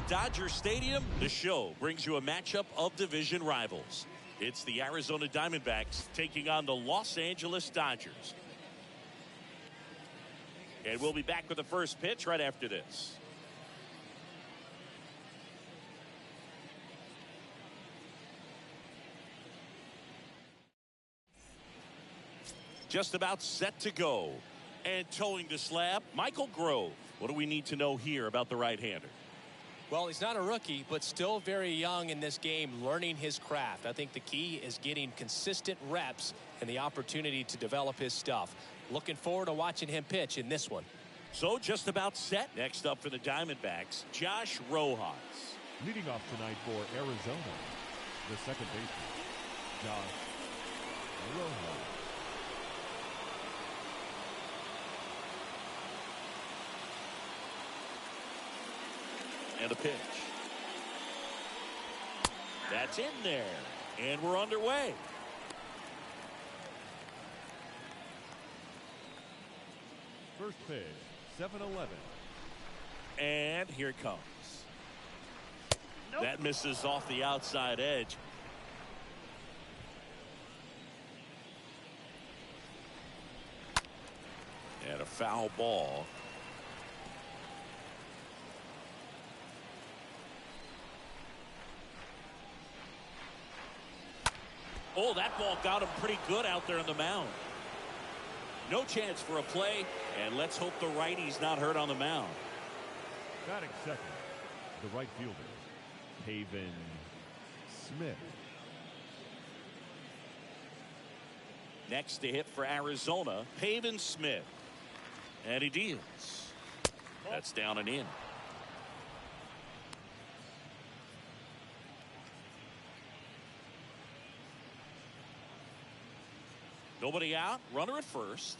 Dodger Stadium, the show brings you a matchup of division rivals. It's the Arizona Diamondbacks taking on the Los Angeles Dodgers. And we'll be back with the first pitch right after this. Just about set to go. And towing the slab, Michael Grove. What do we need to know here about the right-hander? Well, he's not a rookie, but still very young in this game, learning his craft. I think the key is getting consistent reps and the opportunity to develop his stuff. Looking forward to watching him pitch in this one. So just about set. Next up for the Diamondbacks, Josh Rojas. Leading off tonight for Arizona, the second baseman, Josh Rojas. And a pitch. That's in there. And we're underway. First pitch, 7-11. And here it comes. Nope. That misses off the outside edge. And a foul ball. Oh, that ball got him pretty good out there on the mound. No chance for a play, and let's hope the righty's not hurt on the mound. Batting second, the right fielder, Pavin Smith. Next to hit for Arizona, Pavin Smith. And he deals. That's down and in. Nobody out, runner at first.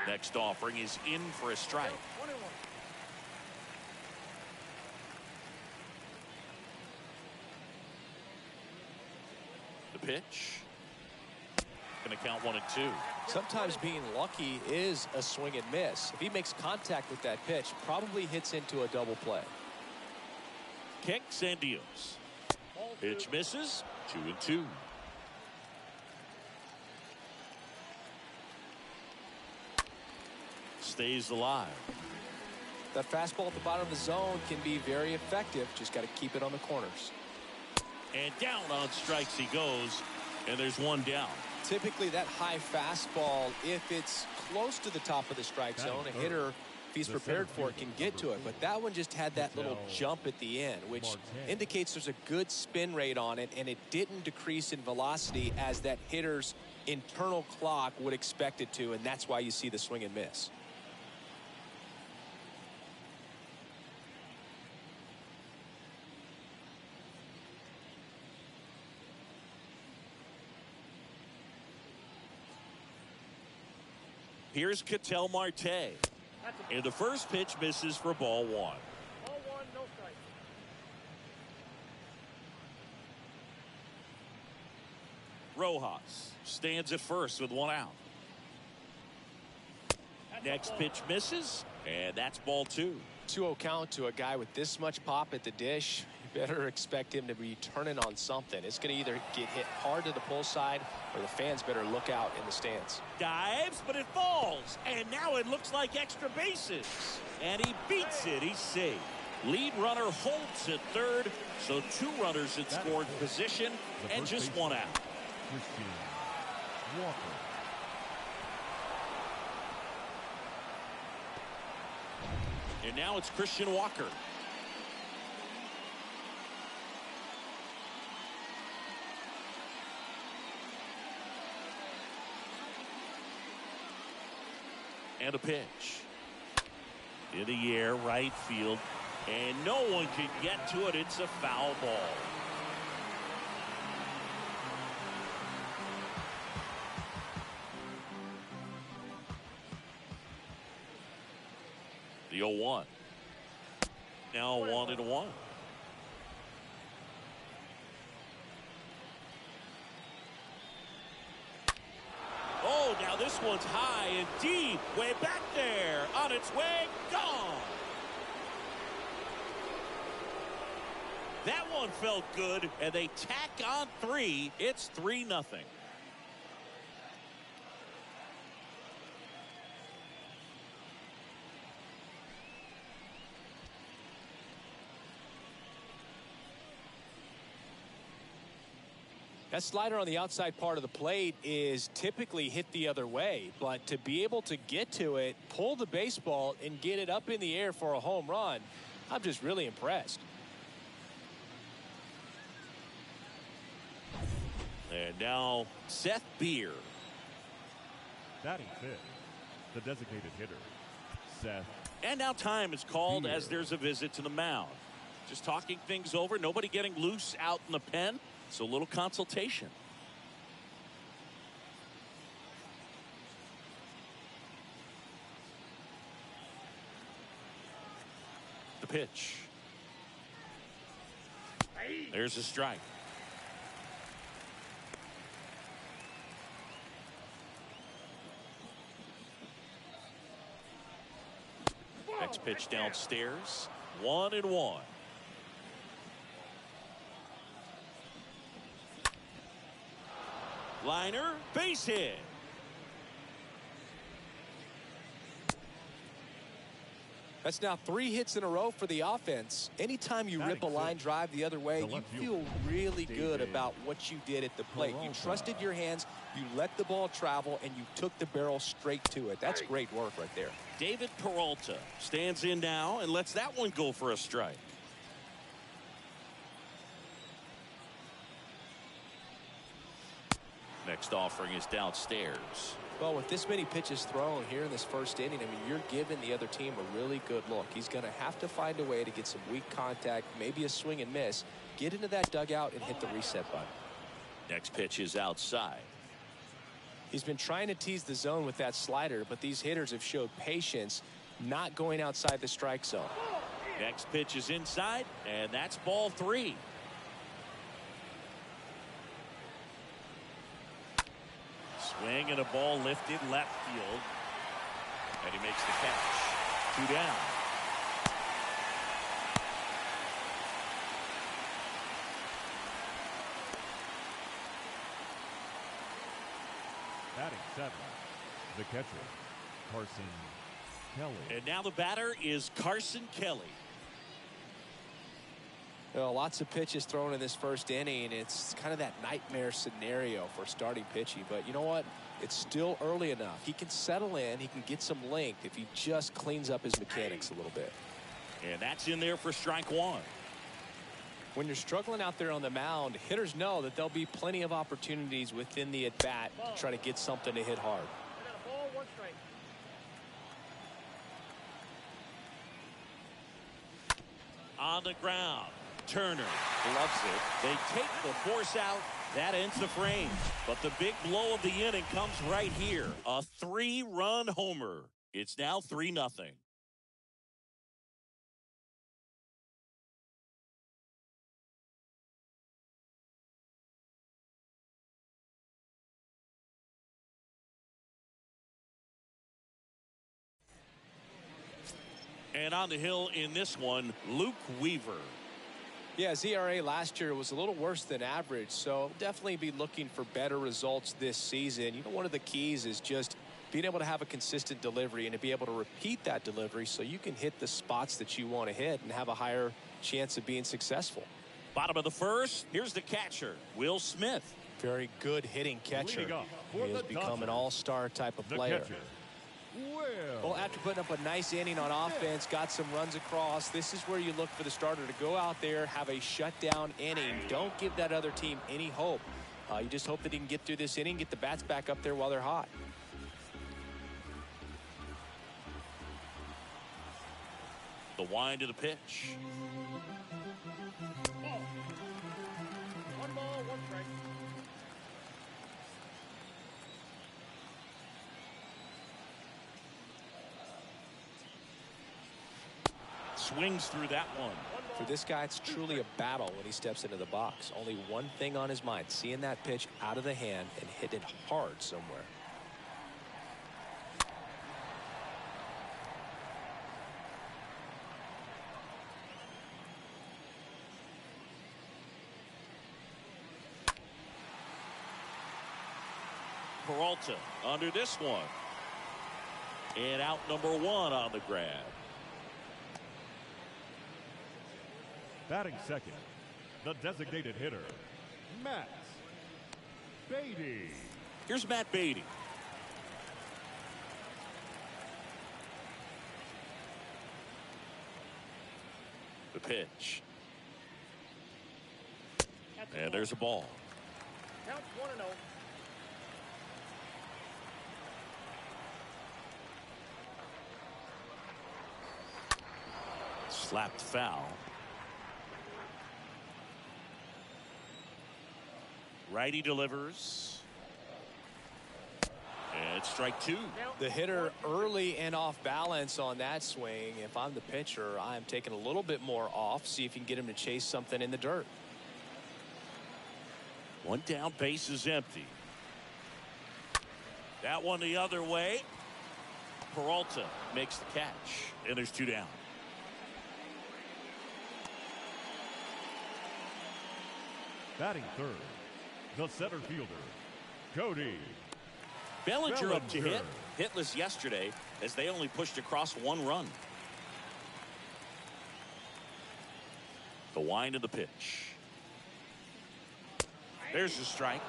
Next offering is in for a strike. The pitch. Going to count 1-2. Sometimes being lucky is a swing and miss. If he makes contact with that pitch, probably hits into a double play. Kicks and deals. Pitch misses. 2-2. Stays alive. That fastball at the bottom of the zone can be very effective. Just got to keep it on the corners. And down on strikes he goes. And there's one down. Typically that high fastball, if it's close to the top of the strike zone, a hitter, if he's prepared for it, can get to it. But that one just had that little jump at the end, which indicates there's a good spin rate on it, and it didn't decrease in velocity as that hitter's internal clock would expect it to, and that's why you see the swing and miss. Here's Ketel Marte. And the first pitch misses for ball one. Ball one, no strike. Rojas stands at first with one out. Next pitch misses, and that's ball two. 2-0 count to a guy with this much pop at the dish. You better expect him to be turning on something. It's going to either get hit hard to the pull side, or the fans better look out in the stands. Dives, but it falls, and now it looks like extra bases. And he beats it. He's safe. Lead runner holds at third, so two runners in scored position, and just one out. Christian Walker. And now it's Christian Walker. And a pitch. In the air, right field. And no one can get to it. It's a foul ball. The 0-1. Now 1-1. Oh, now this one's high and deep. Way back there. On its way. Gone. That one felt good, and they tack on 3. It's 3-0. That slider on the outside part of the plate is typically hit the other way, but to be able to get to it, pull the baseball, and get it up in the air for a home run, I'm just really impressed. And now Seth Beer. Batting fifth, the designated hitter, Seth. And now time is called Beer. as there's a visit to the mound. Just talking things over. Nobody getting loose out in the pen. So a little consultation. The pitch. There's a strike. Next pitch downstairs. 1-1. Liner, base hit. That's now 3 hits in a row for the offense. Anytime you rip a line drive the other way, you feel really good about what you did at the plate. You trusted your hands, you let the ball travel, and you took the barrel straight to it. That's great work right there. David Peralta stands in now and lets that one go for a strike. Next offering is downstairs. Well, with this many pitches thrown here in this first inning, I mean, you're giving the other team a really good look. He's going to have to find a way to get some weak contact, maybe a swing and miss, get into that dugout and hit the reset button. Next pitch is outside. He's been trying to tease the zone with that slider, but these hitters have showed patience, not going outside the strike zone. Next pitch is inside, and that's ball 3. Swing and a ball lifted left field. And he makes the catch. 2 down. Batting seventh, the catcher, Carson Kelly. And now the batter is Carson Kelly. Well, lots of pitches thrown in this first inning. It's kind of that nightmare scenario for starting pitching. But you know what? It's still early enough. He can settle in. He can get some length if he just cleans up his mechanics a little bit. And that's in there for strike 1. When you're struggling out there on the mound, hitters know that there'll be plenty of opportunities within the at-bat to try to get something to hit hard. On the ground. Turner gloves it. They take the force out. That ends the frame. But the big blow of the inning comes right here. A 3-run homer. It's now 3-0. And on the hill in this one, Luke Weaver. Yeah, his ERA last year was a little worse than average, so definitely be looking for better results this season. You know, one of the keys is just being able to have a consistent delivery and to be able to repeat that delivery so you can hit the spots that you want to hit and have a higher chance of being successful. Bottom of the first, here's the catcher, Will Smith. Very good hitting catcher. He has become an all-star type of player. Well, after putting up a nice inning on offense, got some runs across, this is where you look for the starter to go out there, have a shutdown inning. Don't give that other team any hope. You just hope that he can get through this inning, get the bats back up there while they're hot. The wind of the pitch. Ball. 1 ball, 1 strike. Swings through that one. For this guy, it's truly a battle when he steps into the box. Only one thing on his mind, seeing that pitch out of the hand and hit it hard somewhere. Peralta under this one. And out number 1 on the grab. Batting second, the designated hitter, Matt Beatty. Here's Matt Beatty. The pitch. And there's a ball. Count 1-0. Slapped foul. Righty delivers. And strike 2. The hitter early and off balance on that swing. If I'm the pitcher, I'm taking a little bit more off. See if you can get him to chase something in the dirt. 1 down, base is empty. That one the other way. Peralta makes the catch. And there's 2 down. Batting third, the center fielder, Cody Bellinger up to Bellinger. hit. Hitless yesterday as they only pushed across 1 run. The wind of the pitch. There's the strike.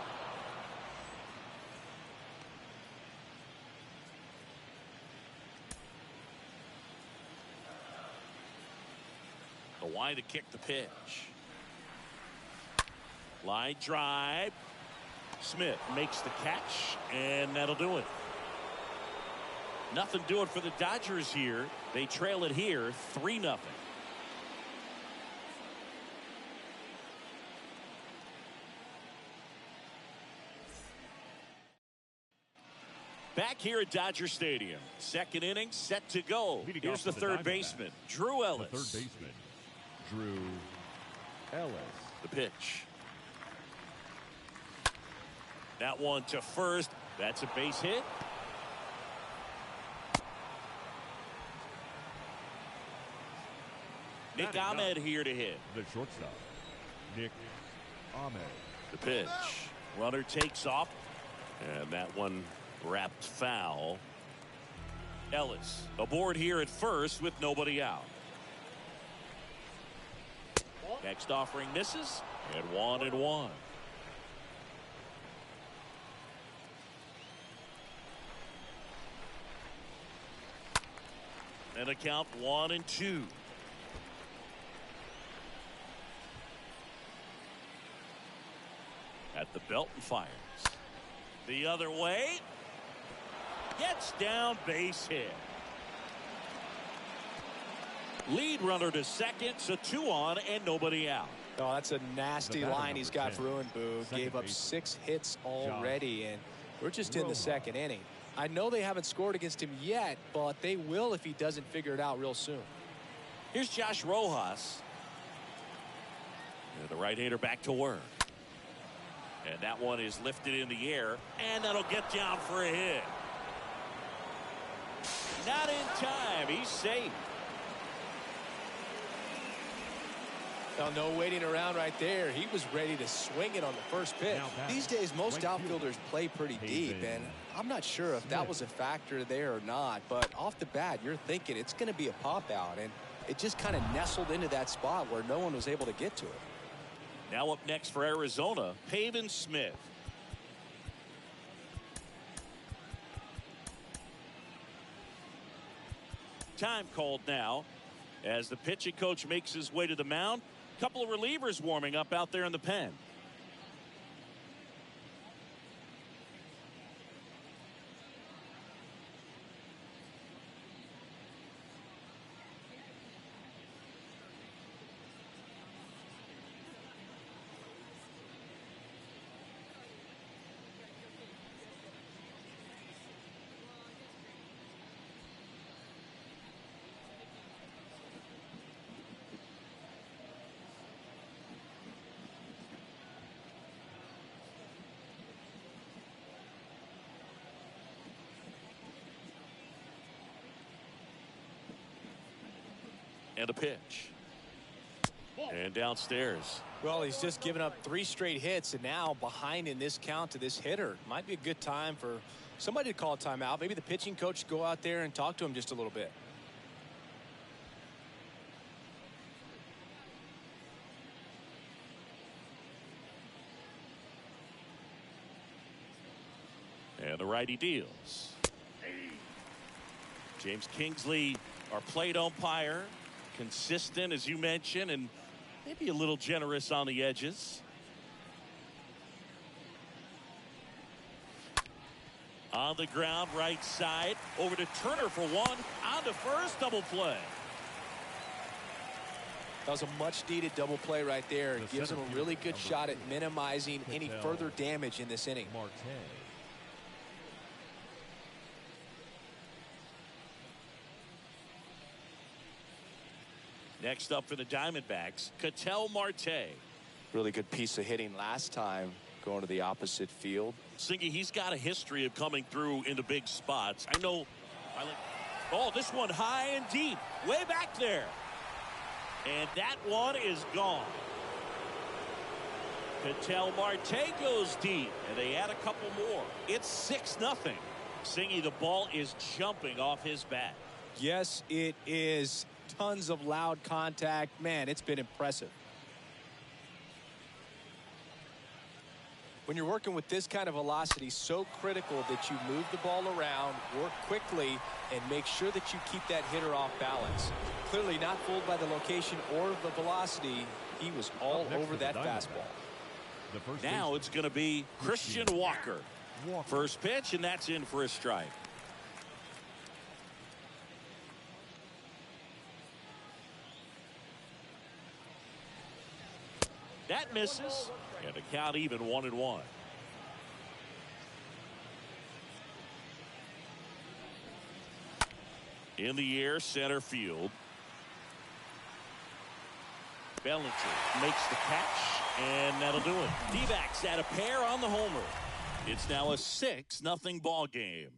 The wind to kick the pitch. Line drive. Smith makes the catch, and that'll do it. Nothing doing for the Dodgers here. They trail it here 3-0. Back here at Dodger Stadium. Second inning set to go. Here's the third baseman, Drew Ellis. The third baseman, Drew Ellis. The pitch. That one to first. That's a base hit. Nick Ahmed here to hit. The shortstop, Nick Ahmed. The pitch. Runner takes off. And that one wrapped foul. Ellis aboard here at first with nobody out. Next offering misses. And 1-1. And a count 1-2. At the belt and fires. The other way. Gets down, base hit. Lead runner to second, so 2 on and nobody out. Oh, that's a nasty batter, line he's got 10. for Ruin Boo. Second Gave up base. 6 hits already, and we're just in the second inning. I know they haven't scored against him yet, but they will if he doesn't figure it out real soon. Here's Josh Rojas. And the right-hander back to work. And that one is lifted in the air, and that'll get down for a hit. Not in time. He's safe. Now, no waiting around right there. He was ready to swing it on the first pitch. These days, most outfielders play pretty deep, and I'm not sure if that was a factor there or not, but off the bat, you're thinking it's going to be a pop-out, and it just kind of nestled into that spot where no one was able to get to it. Now up next for Arizona, Pavin Smith. Time called now as the pitching coach makes his way to the mound. Couple of relievers warming up out there in the pen. And a pitch. And downstairs. Well, he's just given up 3 straight hits, and now behind in this count to this hitter. Might be a good time for somebody to call a timeout. Maybe the pitching coach go out there and talk to him just a little bit. And the righty deals. James Kingsley, our plate umpire, consistent as you mentioned, and maybe a little generous on the edges. On the ground, right side, over to Turner for 1, on to first, double play. That was a much-needed double play right there. It gives him a really good shot at minimizing any further damage in this inning. Next up for the Diamondbacks, Ketel Marte. Really good piece of hitting last time, going to the opposite field. Singy, he's got a history of coming through into big spots. I know. Oh, this one high and deep, way back there. And that one is gone. Ketel Marte goes deep, and they add a couple more. It's 6-0. Singy, the ball is jumping off his bat. Yes, it is. Tons of loud contact. Man, it's been impressive. When you're working with this kind of velocity, so critical that you move the ball around, work quickly, and make sure that you keep that hitter off balance. Clearly not fooled by the location or the velocity. He was all over that fastball. Now it's going to be Christian Walker. First pitch, and that's in for a strike. That misses, and the count even 1-1. In the air, center field. Bellinger makes the catch, and that'll do it. D-backs add a pair on the homer. It's now a 6-0 ball game.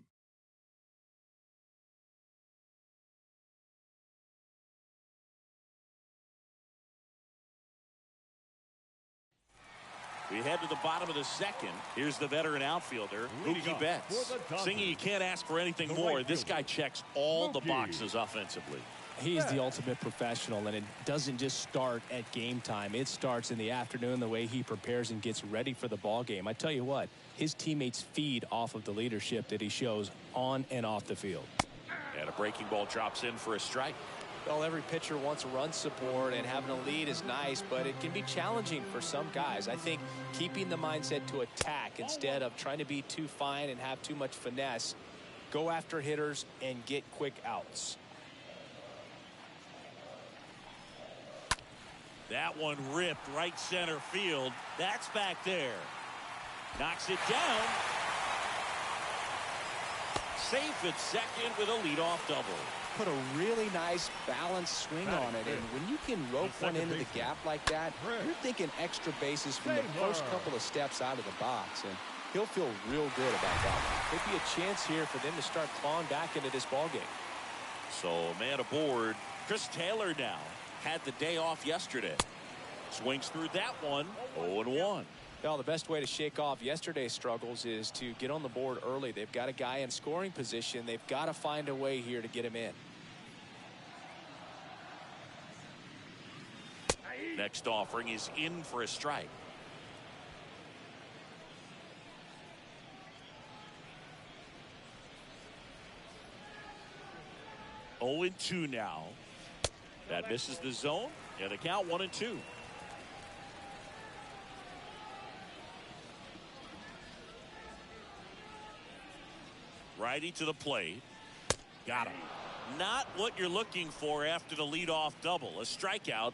We head to the bottom of the second. Here's the veteran outfielder, Mookie Betts. Singy, you can't ask for anything more. This guy checks all the boxes offensively. He's the ultimate professional, and it doesn't just start at game time. It starts in the afternoon, the way he prepares and gets ready for the ball game. I tell you what, his teammates feed off of the leadership that he shows on and off the field. And a breaking ball drops in for a strike. Well, every pitcher wants run support, and having a lead is nice, but it can be challenging for some guys. I think keeping the mindset to attack instead of trying to be too fine and have too much finesse, go after hitters and get quick outs. That one ripped right center field. That's back there. Knocks it down. Safe at second with a leadoff double. Put a really nice balanced swing on it, and when you can rope one into the gap like that, you're thinking extra bases from the first couple of steps out of the box, and he'll feel real good about that. Could be a chance here for them to start clawing back into this ball game. So man aboard. Chris Taylor now had the day off yesterday. Swings through that one. 0-1. Well, the best way to shake off yesterday's struggles is to get on the board early. They've got a guy in scoring position. They've got to find a way here to get him in. Next offering is in for a strike. Oh, 0-2 now. That misses the zone, and the count 1-2. Righty to the plate. Got him. Not what you're looking for after the leadoff double. A strikeout,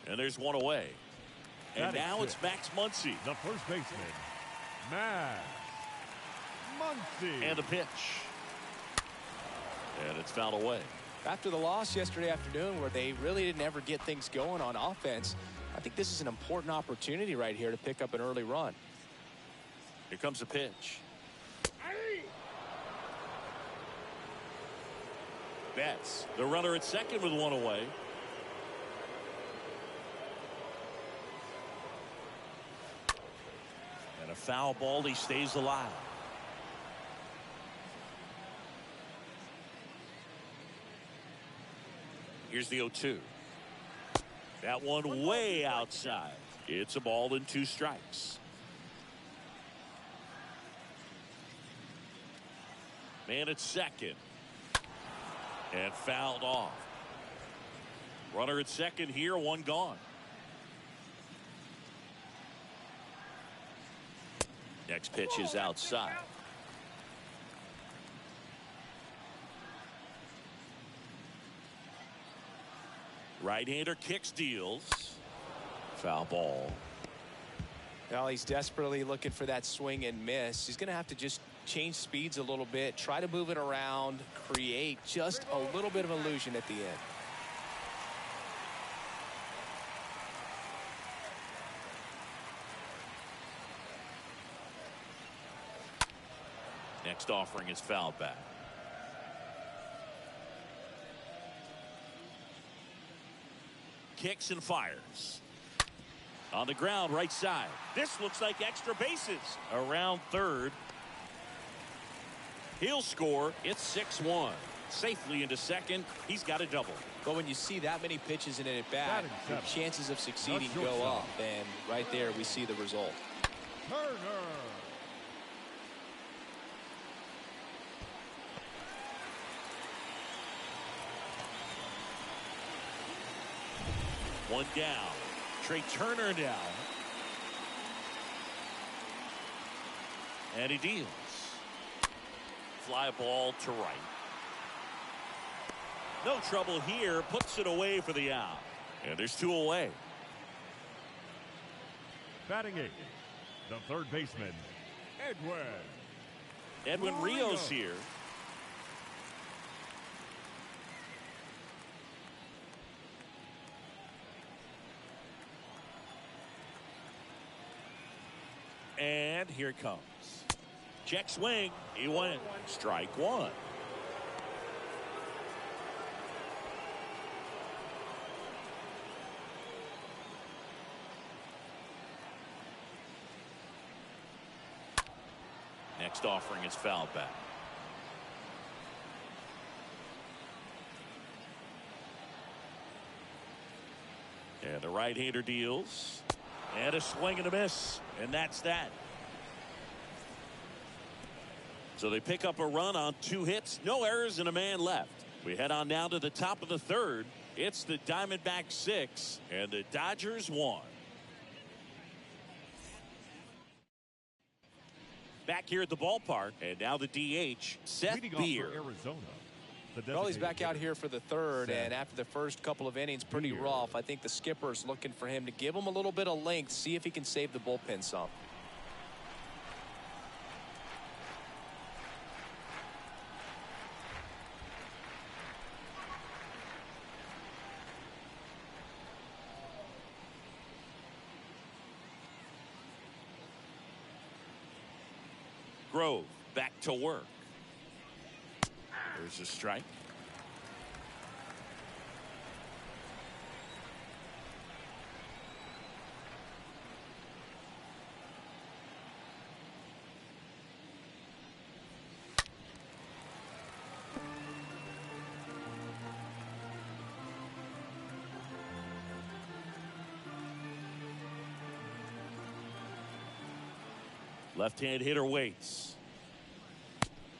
and there's one away. And now it's Max Muncy. The first baseman, Max Muncy. And the pitch. And it's fouled away. After the loss yesterday afternoon, where they really didn't ever get things going on offense, I think this is an important opportunity right here to pick up an early run. Here comes the pitch. Betts, the runner at second with one away. a foul ball. He stays alive. Here's the 0-2. That one way outside. It's a ball and 2 strikes. Man at second. And fouled off. Runner at second here, 1 gone. Next pitch is outside. Right-hander kicks, deals. Foul ball. Well, he's desperately looking for that swing and miss. He's going to have to just change speeds a little bit, try to move it around, create just a little bit of illusion at the end. Next offering is fouled back. Kicks and fires. On the ground, right side. This looks like extra bases. Around third. He'll score. It's 6-1. Safely into second. He's got a double. But when you see that many pitches in an at-bat, your chances of succeeding go up. And right there, we see the result. Turner. One down. Trey Turner down. And he deals. Fly ball to right. No trouble here. Puts it away for the out. And there's 2 away. Batting 8th, the third baseman, Edwin Rios here. And here it comes. Check swing. He went. Strike 1. Next offering is fouled back. And the right-hander deals. And a swing and a miss. And that's that. So they pick up a run on 2 hits. No errors and a man left. We head on down to the top of the third. It's the Diamondbacks 6 and the Dodgers 1. Back here at the ballpark. And now the DH, Seth Beer. Arizona. Well, he's back out here for the third, and after the first couple of innings, pretty rough. I think the skipper's looking for him to give him a little bit of length, see if he can save the bullpen some. Grove back to work. There's a strike. Left-hand hitter waits.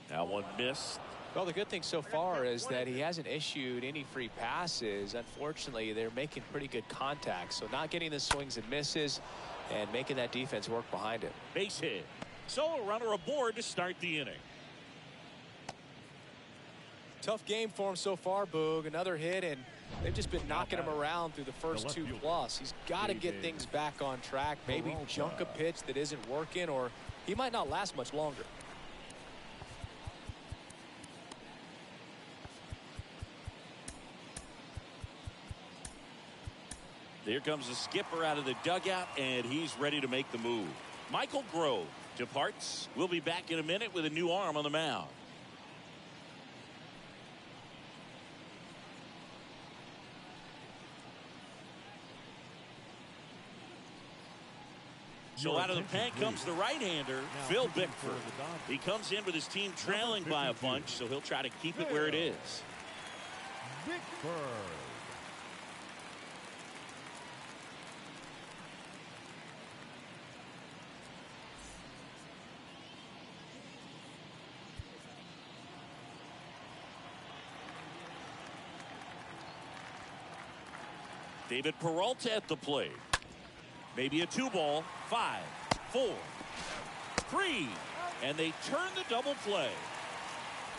That one missed. Well, the good thing so far is that he hasn't issued any free passes. Unfortunately, they're making pretty good contact. So not getting the swings and misses and making that defense work behind him. Base hit. So a runner aboard to start the inning. Tough game for him so far, Boog. Another hit, and they've just been knocking him around through the first 2+. He's got to get things back on track. Maybe junk a pitch that isn't working, or he might not last much longer. There comes the skipper out of the dugout, and he's ready to make the move. Michael Grove departs. We'll be back in a minute with a new arm on the mound. So out of the pen comes the right-hander, Phil Bickford. He comes in with his team trailing by a bunch, so he'll try to keep it where it is. Bickford. David Peralta at the plate. Maybe a 2-ball. 5, 4, 3, and they turn the double play.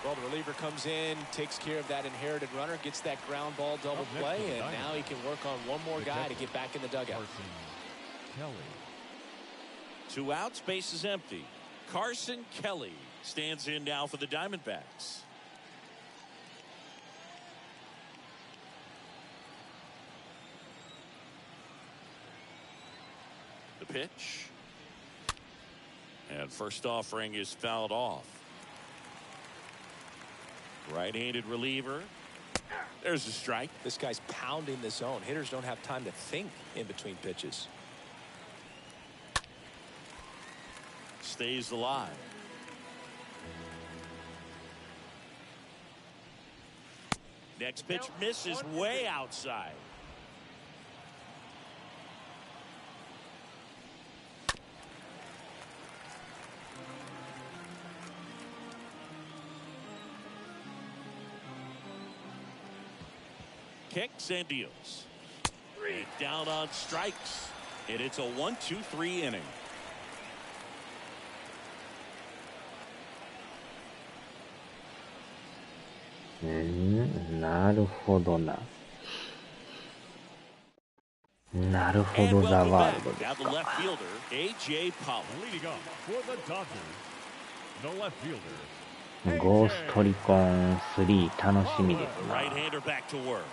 Well, the reliever comes in, takes care of that inherited runner, gets that ground ball double play, and now he can work on one more guy to get back in the dugout. Kelly. 2 outs, base is empty. Carson Kelly stands in now for the Diamondbacks. The pitch. And first offering is fouled off. Right-handed reliever. There's a strike. This guy's pounding the zone. Hitters don't have time to think in between pitches. Stays alive. Next pitch misses way outside. Kicks and deals. And down on strikes. And it's a 1-2-3 inning. Naるほどな。なるほどザワールドです Now the left か。 fielder, A.J. Pollock. Leading off for the Dodgers, the left fielder. ゴーストリコン3楽しみです The な。 right-hander back to work.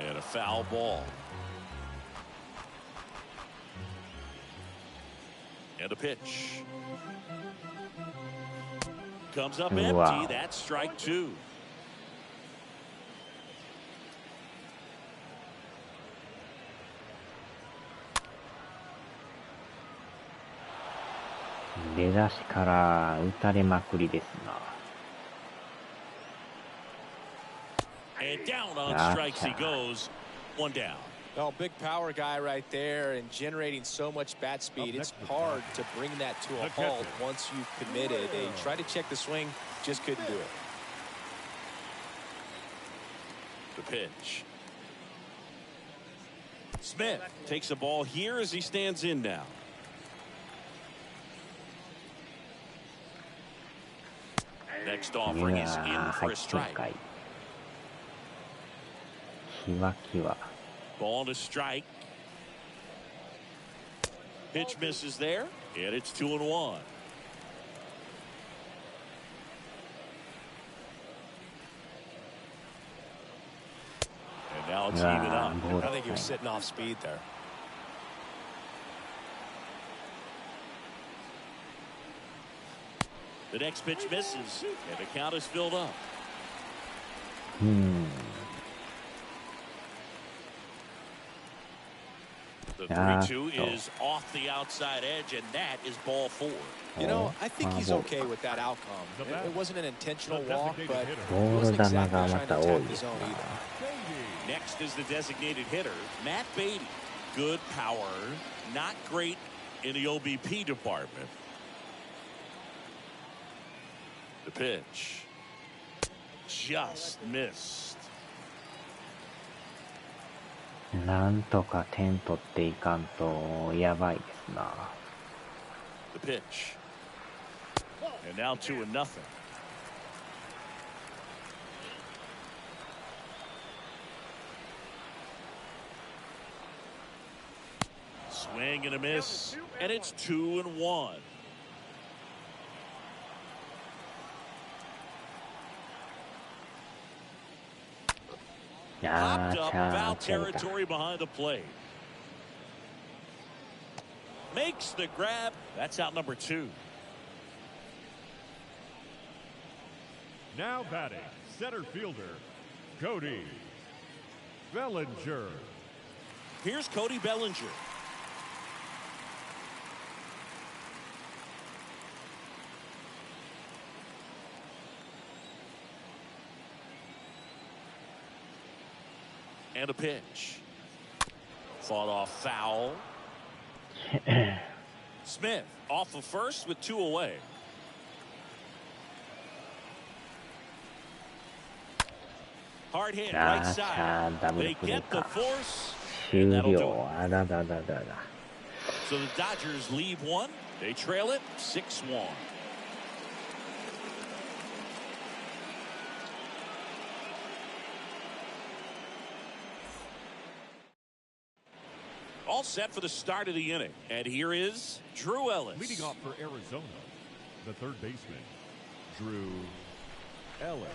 And a foul ball. And a pitch. Comes up empty. Wow. That's strike 2.出だしから打たれまくりですな。 And down on strikes he goes. 1 down. Well, big power guy right there and generating so much bat speed. It's hard to bring that to a halt once you've committed. They tried to check the swing, just couldn't do it. The pitch. Smith takes a ball here as he stands in now. Next offering is in for a strike. キワキワ。 Ball to strike. Pitch misses there, and it's 2-1. And now it's even up. I think he was sitting off speed there. The next pitch misses, and the count is filled up. The 3-2 is off the outside edge, and that is ball 4. You know, I think he's okay with that outcome. It wasn't an intentional walk, but he ボール wasn't 球 exactly がま trying た to 多い attack で the す zone な。 either. Next is the designated hitter, Matt Beatty. Good power, not great in the OBP department. The pitch. Just missed. なんとか点取っていかんとやばいですな。 The pitch. And now 2-0. Swing and a miss, and it's 2-1. Popped up, foul territory behind the plate. Makes the grab. That's out number 2. Now batting, center fielder, Cody Bellinger. Here's Cody Bellinger. And a pitch. Fought off foul. Smith off of first with 2 away. Hard hit right side. They get the force. And that'll do it. So the Dodgers leave 1. They trail it 6-1. All set for the start of the inning. And here is Drew Ellis. Leading off for Arizona, the third baseman, Drew Ellis.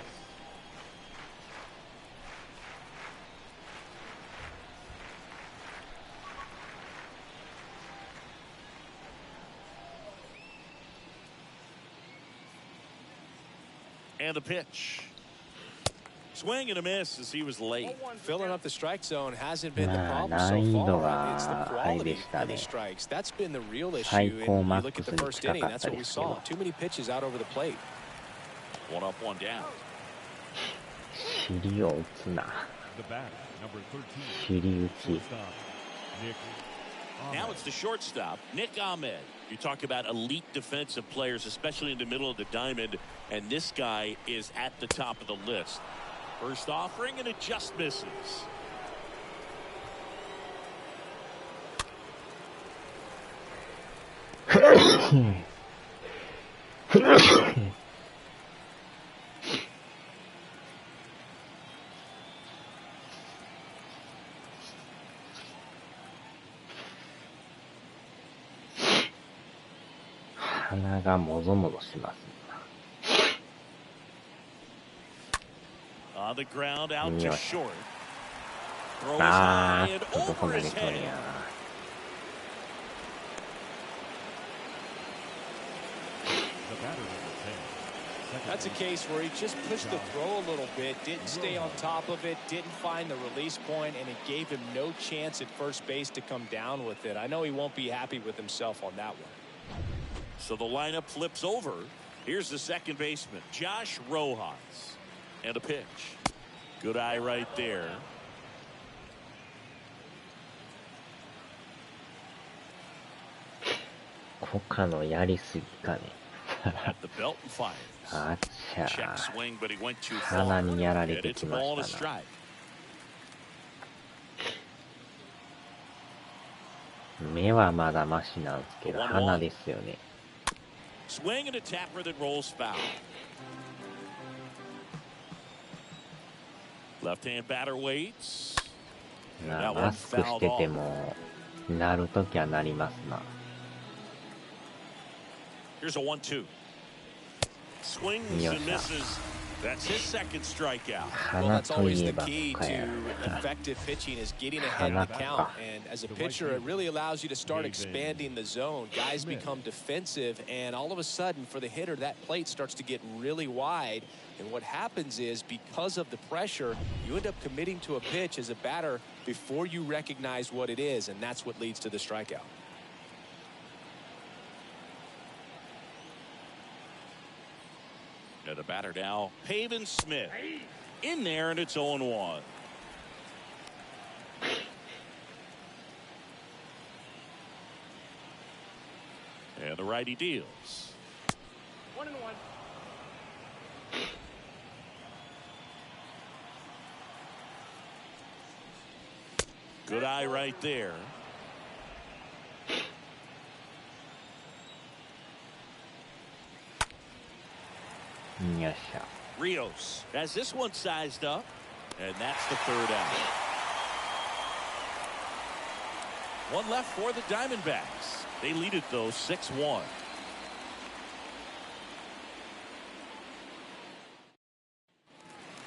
And the pitch. Swing and a miss as he was late. Filling up the strike zone hasn't been the problem so far. It's the quality of the strikes. That's been the real issue. And you look at the first inning, that's what we saw. Too many pitches out over the plate. 1 up, 1 down. The batter, number 13. Shortstop, Nick Ahmed. Now it's the shortstop, Nick Ahmed. You talk about elite defensive players, especially in the middle of the diamond, and this guy is at the top of the list. First offering, and it just misses. On the ground, out to short. Throws high and over his head. That's a case where he just pushed the throw a little bit, didn't stay on top of it, didn't find the release point, and it gave him no chance at first base to come down with it. I know he won't be happy with himself on that one. So the lineup flips over. Here's the second baseman, Josh Rojas. And a pitch. Good eye right there. At the belt and fires. Check swing, but he went too far. And it's a ball and a strike. 目はまだマシなんですけど、鼻ですよね。Swing and a tapper that rolls foul. Left-hand batter waits. マスクしててもなるときはなりますな。Here's a 1-2. Swings and misses. That's his second strikeout. Well, that's always the key to effective pitching is getting ahead of the count. And as a pitcher, it really allows you to start expanding the zone. Guys become defensive, and all of a sudden, for the hitter, that plate starts to get really wide. And what happens is, because of the pressure, you end up committing to a pitch as a batter before you recognize what it is, and that's what leads to the strikeout. The batter now, Pavin Smith. In there, and it's 0-1. And the righty deals. 1-1. Good eye right there. Rios has this one sized up, and that's the third out. One left for the Diamondbacks. They lead it, though, 6-1.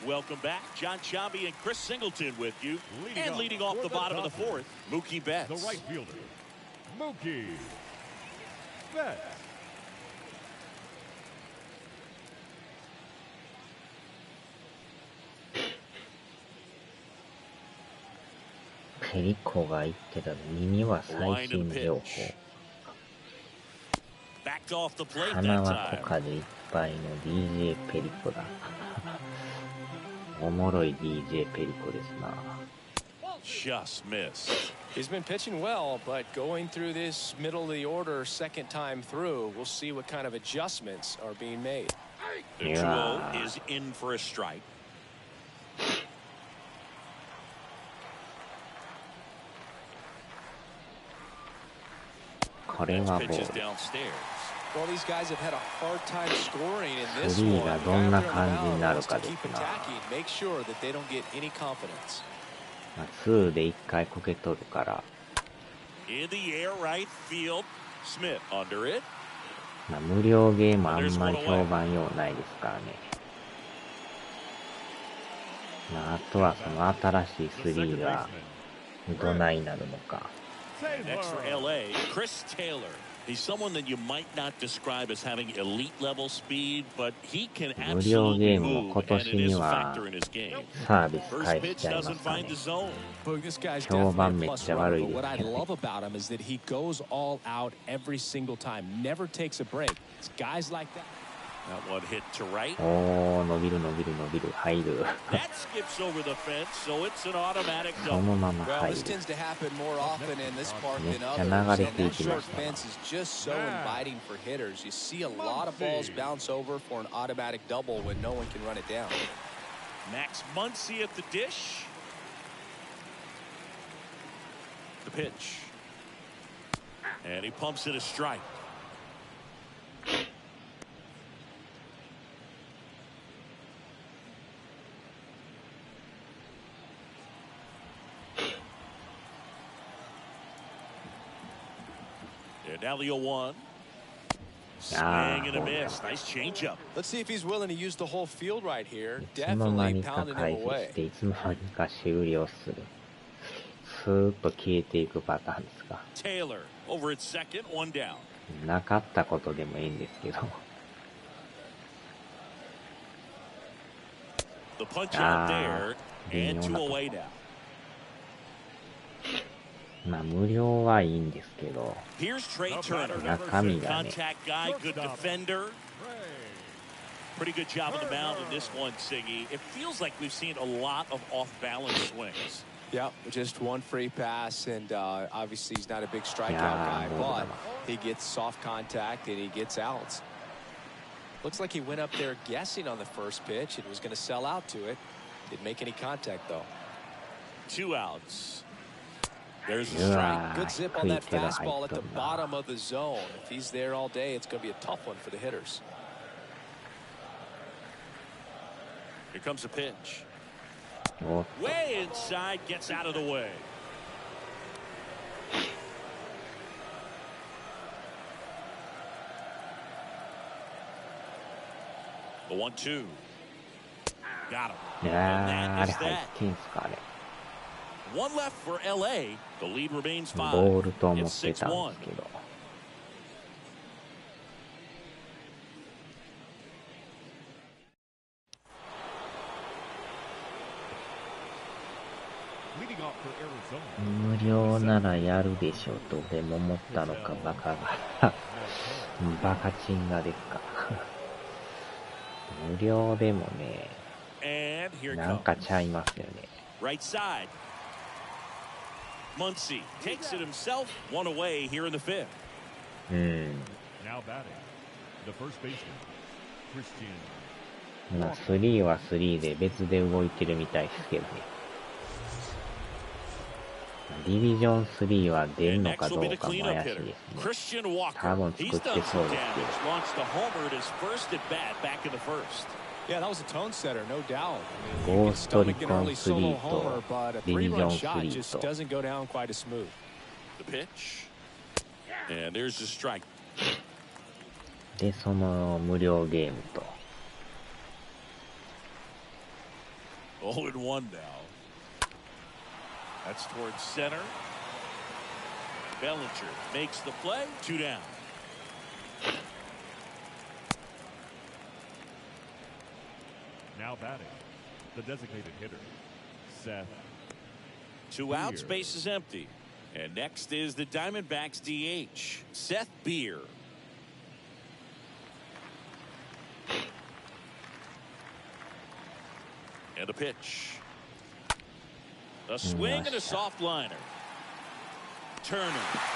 Welcome back. John Chambi and Chris Singleton with you. Leading off the bottom of the fourth, Mookie Betts. The right fielder, Mookie Betts. Perico が言ってた耳は最新情報。鼻はコカでいっぱいの DJ ペリコだ。おもろい DJ ペリコですな。Just missed. He's been pitching well, but going through this middle of the order second time through, we'll see what kind of adjustments are being made. The 2-0 is in for a strike. これはボー Pitches ル。 downstairs. Well, these guys have had a hard time scoring in this スリー one. が The ど guy ん up な there on the 感じに mound なる wants か to です keep な。 attacking, make sure that they don't get any confidence. まあ、2で1回こけとるから、 In the air, right field. Smith under it. まあ、無料ゲームあんまり評判ようないですからね。まあ、あとはその新しい3がどないなるのか。 Next for LA, Chris Taylor. He's someone that you might not describe as having elite level speed, but he can 無料ゲ absolutely ームも move, 今 and 年 it に is a は factor in his game. サービス First 返し pitch ちゃいま doesn't すか find ね。 the zone. Boog, this guy's 評判 definitely め a っ plus ちゃ悪 runner, い but で what す I ね。 love about him is that he goes all out every single time, never takes a break. It's guys like that. That one hit to right. おー、伸びる伸びる伸びる、入る。 That skips over the fence, so it's an automatic そ double. のまま Well, 入 this る。 tends to happen more often in this park than めっちゃ others, 流れ and てい that きま short したわ。 fence is just so inviting for hitters. You see a lot of balls bounce over for an automatic double when no one can run it down. Max Muncy at the dish. The pitch. And he pumps it a strike. And now the 0-1. Swing and a miss. Nice changeup. Let's see if he's willing to use the whole field right here. いつの間 Definitely にか pounding 回 him 避し away. て、いつの間にか終了する。スーッと消えていくパターンですか。 Taylor over at second, one down. なかったことでもいいんですけど。 The punch out there, and 2 away now. まあ無料はいいんですけど、 Here's Trey Turner. 中身がね、 Contact guy, good defender. Pretty good job on the mound in this one, Siggy. It feels like we've seen a lot of off-balance swings. Yep, just one free pass, and obviously he's not a big strikeout Yeah, guy, but he gets soft contact and he gets outs. Looks like he went up there guessing on the first pitch and was going to sell out to it. Didn't make any contact, though. 2 outs. There's the Yeah. strike. Good zip on that fastball at the bottom of the zone. If he's there all day, it's going to be a tough one for the hitters. Here comes the pitch. おっ Way inside, gets out of the way. The 1-2. Got him. いやー、 And あ that れ is 入っ that. てんすか、あれ。 One left for LA. The lead remains ボ 5. ールと思っ It's てたんで 6-1. すけど。無料ならやるでしょうとでも思ったのか、バカが。バカチンがですか。無料でもね、 And here なん comes. かちゃいますよね。 Right side. Muncy takes it himself. One away here in the fifth. うん。 Now batting, the first baseman, Christian. まあ、3は3で別で動いてるみたいですけどね。ディビジョン3は出る And のか next ど will う be the かも cleanup 怪しい hitter. ですね。 Christian Walker. 多分 He's 作って done そう some ですけ damage. ど。 Launched a homer at his first at bat back in the first. Yeah, that was a tone setter, no doubt. I mean, ゴ you ー can ストリ stomach コ an ン early 3 solo と homer, but a ディビジョン three-run shot 3 just と doesn't go down quite as smooth. The pitch. And there's the strike. で、その無料ゲームと。 0-1 now. That's towards center. Bellinger makes the play. 2 down. Now batting, the designated hitter, Seth. 2 outs, base is empty. And next is the Diamondbacks DH, Seth Beer. And a pitch. A swing and a soft liner. Turner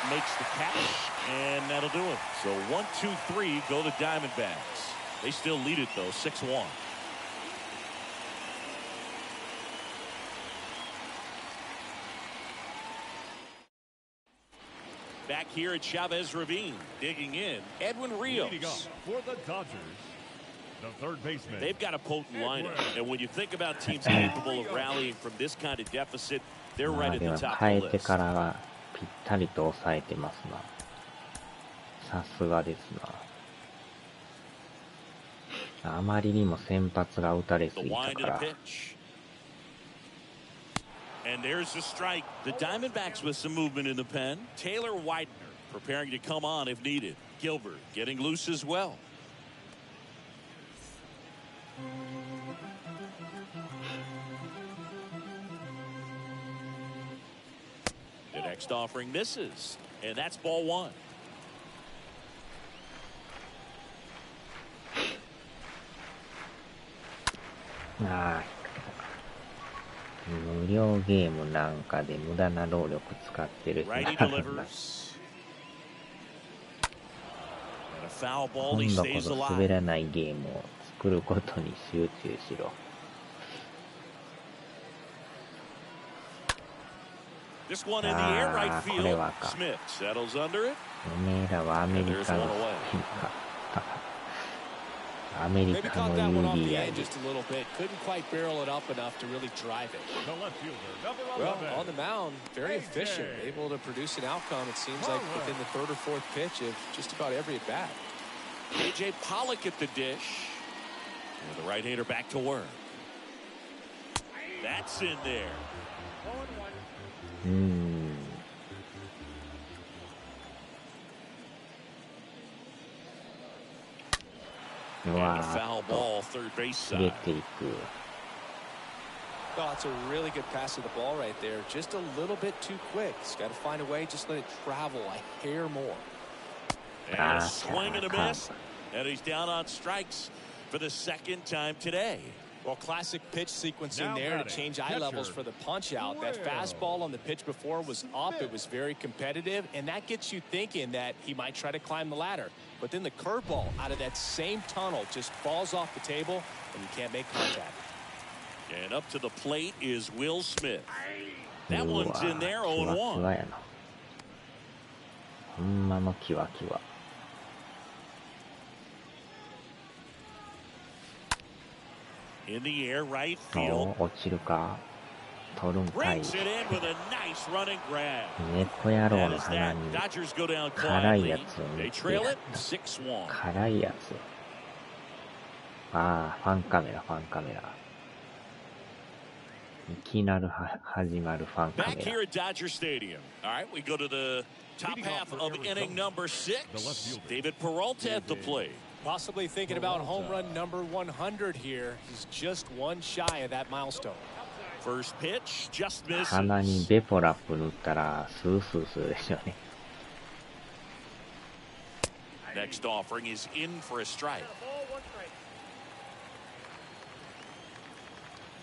makes the catch, and that'll do it. So 1-2-3 go the Diamondbacks. They still lead it, though, 6-1. Back here at Chavez Ravine, digging in, Edwin Rios. Leading off for the Dodgers, the third baseman. They've got a potent lineup, and when you think about teams capable of rallying from this kind of deficit, they're right at the top of the 変えて list. からはぴったりと抑えてますな。さすがですな。あまりにも先発が打たれす The ぎた wind か and a ら。pitch. And there's the strike. The Diamondbacks with some movement in the pen. Taylor Widener preparing to come on if needed. Gilbert getting loose as well. The next offering misses, and that's ball one. ああ、無料ゲームなんかで無駄な労力使ってるし Righty な。 delivers. And a foul ball. He 今度こ stays そ alive. 滑らないゲームを作ることに集中しろ。This one in the air, right ああ、これ field. はか。 Smith settles under it. おめえらはアメリカのアメリ Maybe カ caught の that one off 指 the や end just a little bit. Couldn't quite barrel it up enough to really drive it. The left fielder, number Well, 11. on the mound, very efficient. Able to produce an outcome, it seems like, within the third or fourth pitch of just about every at-bat. A.J. Pollock at the dish. And the right-hander back to work. That's in there. う And わ a ー foul っと ball, third base 切れ side. ていく。 Oh, it's a really good pass of the ball right there. Just a little bit too quick. He's got to find a way. Just let it travel a hair more. And a swing and a miss. And he's down on strikes for the second time today. Well, classic pitch sequencing Now there to batting, change eye catcher, levels for the punch out. That fastball on the pitch before was up. It was very competitive, and that gets you thinking that he might try to climb the ladder. But then the curveball out of that same tunnel just falls off the table, and you can't make contact. And up to the plate is Will Smith. う That わ one's in ー there, キワキ 0-1. ワやな。ほんまのキワキワ。In the air, right お field. ー落ちるか取るんかい。 Brings it in with a nice running grab. 猫野郎 And の as 鼻 that, に Dodgers go down 辛い quietly. やつを見 They て trail it 6-1. 辛いやつ。ああ、ファンカメラ、ファンカメラ。いきなり始まるファンカ Back メ here ラ。 at Dodger Stadium. All right, we go to the top Leading half off for of inning Arizona, number the left 6. fielder, David Peralta at the plate. Possibly thinking about home run number 100 here. He's just one shy of that milestone. First pitch, just misses. 鼻にベポラップ塗ったらスースーするでしょうね。Next offering is in for a strike.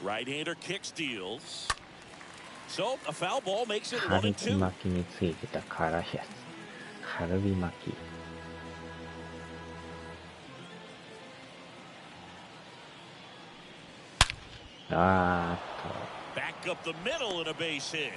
Right-hander kick steals. So a foul ball makes it カルビ 1-2. 巻きについてた辛いやつ。カルビ巻き。あーっと。 Back up the middle and a base hit.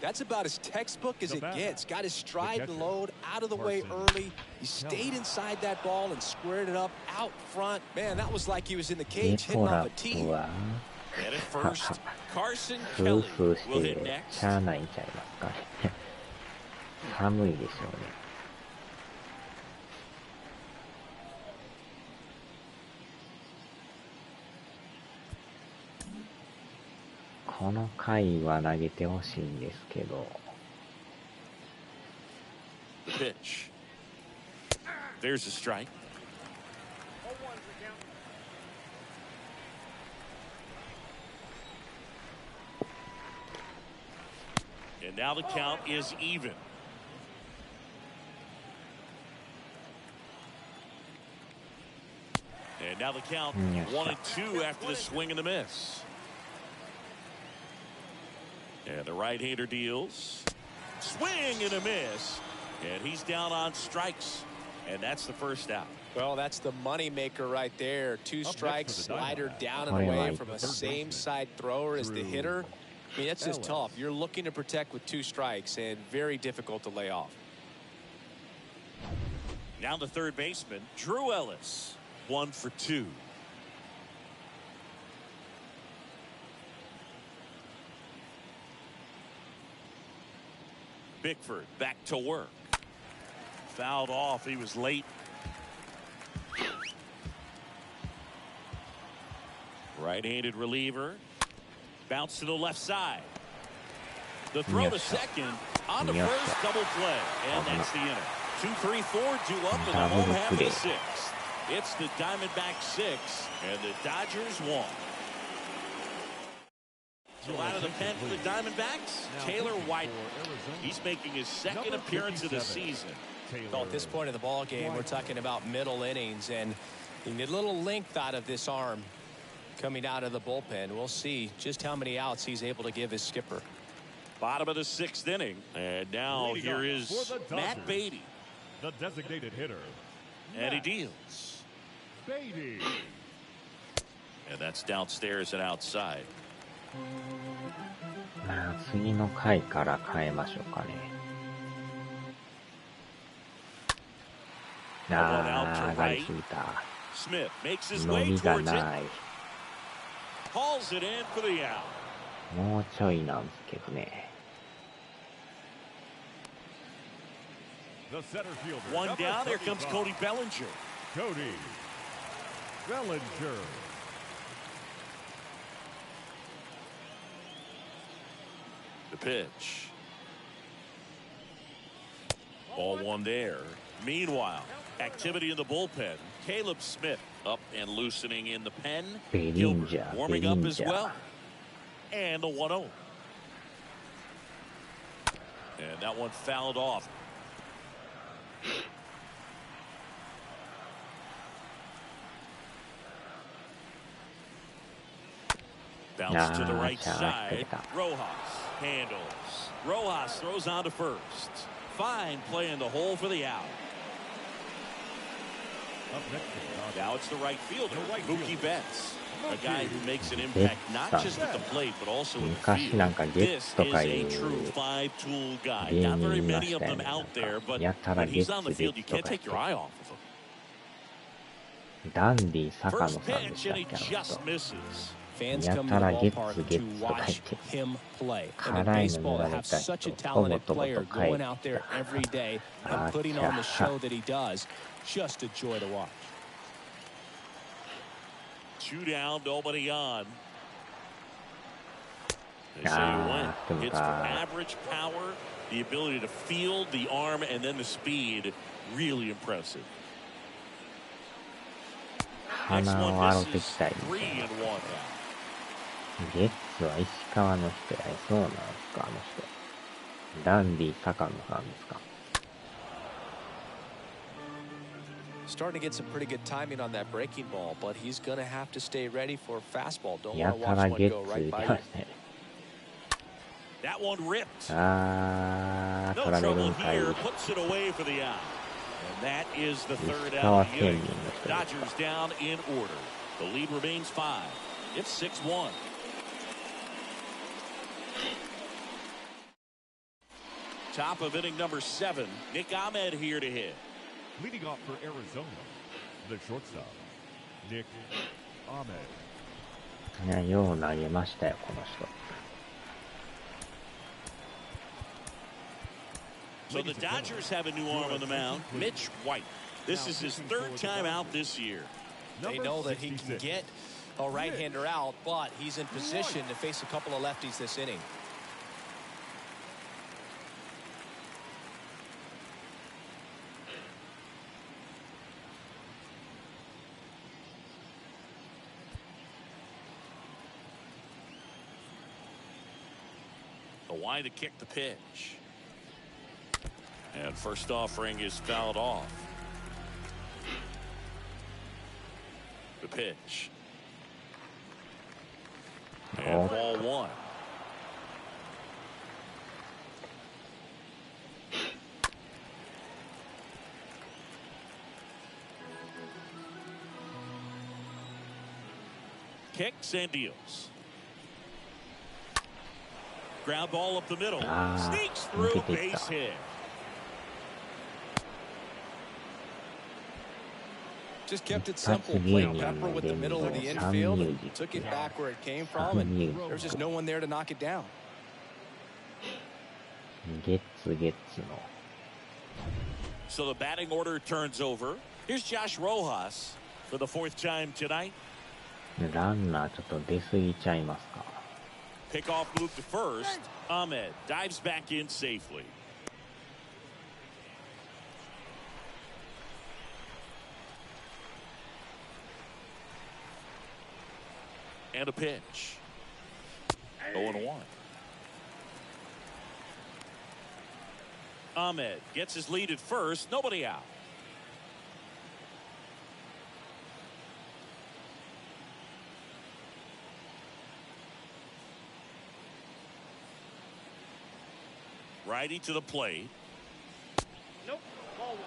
That's about as textbook as The it batter, gets. Got his the stride catcher, load out of the way Carson early. He stayed inside that ball and squared it up out front. Man, that was like he was in the ベ cage hitting ポラ off a ッ tee. プは And at first, Carson スー Kelly スーし will て hit next. しゃあないんちゃいますかね。寒いでしょうね。この回は投げてほしいんですけど。 The pitch. There's a strike. And now the count is even. And Now the count 1-2 after the swing and the miss. And the right-hander deals. Swing and a miss. And he's down on strikes. And that's the first out. Well, that's the money maker right there. 2 strikes, slider down and away from a same side thrower as the hitter. I mean, that's just tough. You're looking to protect with 2 strikes and very difficult to lay off. Now the third baseman, Drew Ellis, 1 for 2. Bickford back to work. Fouled off. He was late. Right-handed reliever. Bounce to the left side. The throw to second. On the first, double play. And that's the inning. 2-3-4 due up in the home half of the 6th. It's the Diamondbacks 6 and the Dodgers 1. So out of the pen for the Diamondbacks, Taylor White. He's making his second appearance of the season. Well, at this point of the ball game, we're talking about middle innings, and you need a little length out of this arm coming out of the bullpen. We'll see just how many outs he's able to give his skipper. Bottom of the 6th inning, and now here is Matt Beatty, the designated hitter. And he deals. Beatty. And that's downstairs and outside. 次の回から変えましょうかね。上がりすぎた。 Smith makes his 伸 way びが towards な it. い。 Calls it in for the out. もうちょいなんですけどね。One down. Here comes Cody Bellinger. Cody Bellinger. The pitch. Ball 1 there. Meanwhile, activity in the bullpen. Caleb Smith up and loosening in the pen. Gilbert warming up as well. And the 1-0. And that one fouled off. Bounce to the right side. Rojas handles. Rojas throws on to first. Fine play in the hole for the out. Now it's the right fielder, Mookie Betts. A guy who makes an impact not just at the plate, but also in the field. This is a true 5-tool guy. Not very many of them out there, but when he's on the field, you can't take your eye off of him. ダンディ坂野 First さんで pitch, したっ and he け、あの just 人。 misses. Fans や come た to ら the ゲッ ballpark ツゲ to ッツとか言っ watch て。 him play. I 辛 mean, いの塗 baseball ら to れ have た such a 人、とぼ talented とぼ player と帰 going っ out て there every day and putting on the show that he does. Just a joy to watch. 2 down, nobody on. They say he went. Hits for average power, the ability to field, the arm, and then the speed. Really impressive. 鼻を笑ってきたい。 3-1 now. ゲッツは石川の人や。そうなんですか、あの人。ダンディ坂野さんですか。Starting to get some pretty good timing on that breaking ball, but he's going to have to stay ready for a fastball. Don't や want to た watch ら one ゲ go ッツ right 出 by ま you. したね。That one ripped. 取 No られる trouble んかい。 here. Puts it away for the out. And that is the third 石 out 川 of the 県 inning. 民の人ですか。 Dodgers down in order. The lead remains 5. It's 6-1. Top of inning number 7. Nick Ahmed here to hit. Leading off for Arizona, the shortstop, Nick Ahmed. いや、よう投げましたよ、この人。So the Dodgers have a new arm on the mound, Mitch White. This is his 3rd time out this year. They know that he can get a right-hander out, but he's in position to face a couple of lefties this inning. The wide to kick the pitch. And first offering is fouled off. The pitch. And ball one. Kicks and deals. Ground ball up the middle. Sneaks through, base hit. Just kept it simple, played pepper with the middle of the infield, and took it back where it came from, and there was just no one there to knock it down. ゲッツゲッツの。So the batting order turns over. Here's Josh Rojas for the 4th time tonight. ランナーちょっと出過ぎちゃいますか。Pickoff move to first. Ahmed dives back in safely. And a pitch. 0-1. Ahmed gets his lead at first. Nobody out. Righty to the plate. Nope. Ball one.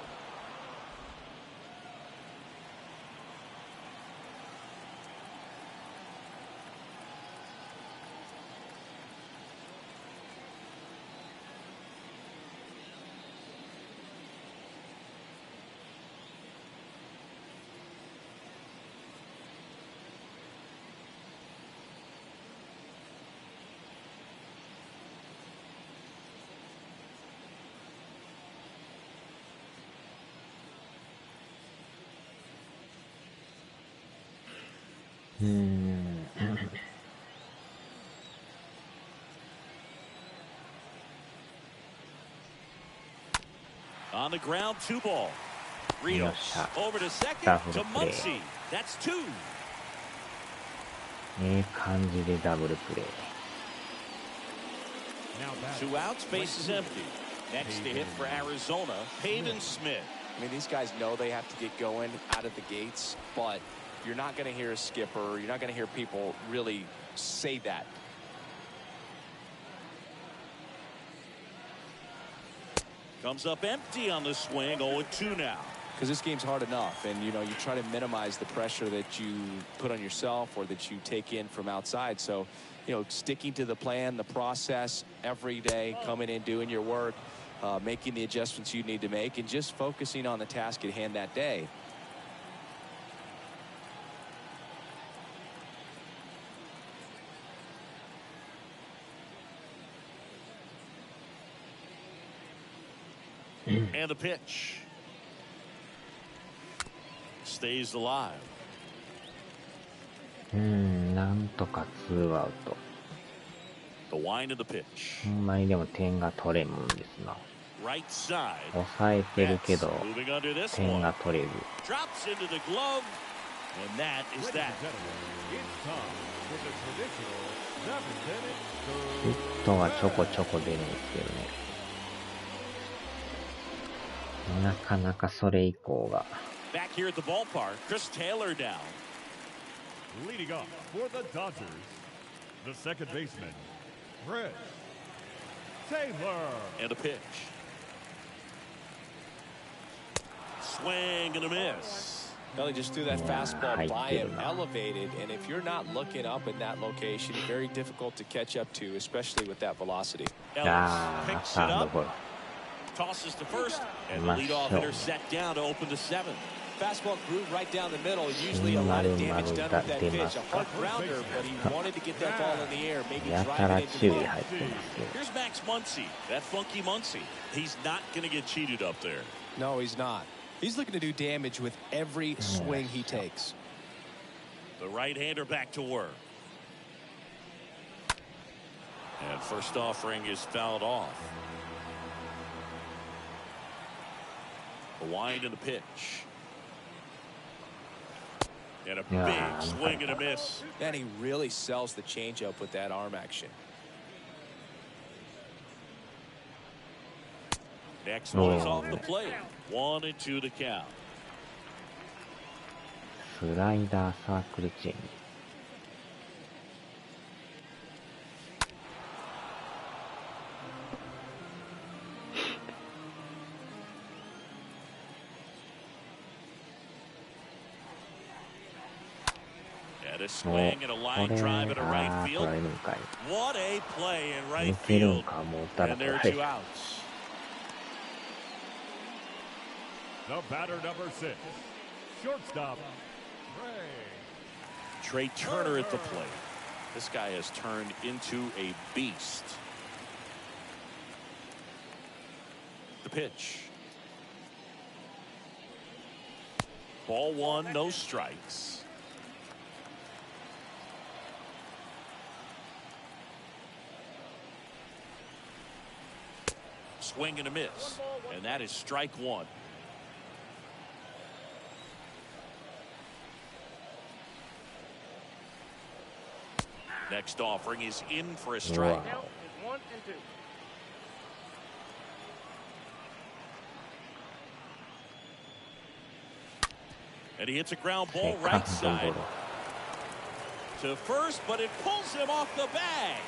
On the ground, 2 ball. Rios over to second to Muncy. That's 2. 感じでダブルプレー。2 outs, base is empty. Next to hit for Arizona, Pavin Smith. I mean, these guys know they have to get going out of the gates, but you're not going to hear a skipper. You're not going to hear people really say that. Comes up empty on the swing. 0-2 now. Because this game's hard enough, and you know, you try to minimize the pressure that you put on yourself or that you take in from outside. So, you know, sticking to the plan, the process every day, coming in, doing your work, making the adjustments you need to make, and just focusing on the task at hand that day. And a pitch. Stays alive. なんとか2アウト。The wind of the pitch. ほんまにでも点が取れんもんですな。 Right side. 抑えてるけど Moving under this 点 one. が取れず。 Drops into the glove. And that is that.ヒットはちょこちょこ出るんですけどね。なかなかそれ以降が。 Back here at the ballpark, Chris Taylor down. Leading off for the Dodgers, the second baseman, Chris Taylor. And a pitch. Swing and a miss. Well, he just threw that fastball by him, elevated, and if you're not looking up in that location, very difficult to catch up to, especially with that velocity. Ellis picks it up, tosses to first, and the leadoff hitter set down to open the 7th. Fastball groove right down the middle. Usually a lot of damage done with that pitch. A hard grounder, but he wanted to get that ball in the air, maybe drive it into the ball. Here's Max Muncy, that funky Muncy. He's not going to get cheated up there. No, he's not. He's looking to do damage with every swing he takes. The right-hander back to work. And first offering is fouled off. The wind and the pitch. And a big swing and a miss. And he really sells the changeup with that arm action. Next one is off the plate. 1-2 to count. スライダーサークルチェンジ。And a swing and a line drive at a right field. 取られるんかい。 What a play in 抜 right けるん field. か、もう打ったら And 取 there ら are れ two る。 outs. The batter number 6, shortstop, Trey Turner at the plate. This guy has turned into a beast. The pitch. Ball one, no strikes. Swing and a miss. And that is strike one. Next offering is in for a strike. Now it's 1 and 2. And he hits a ground ball right side to first, but it pulls him off the bag.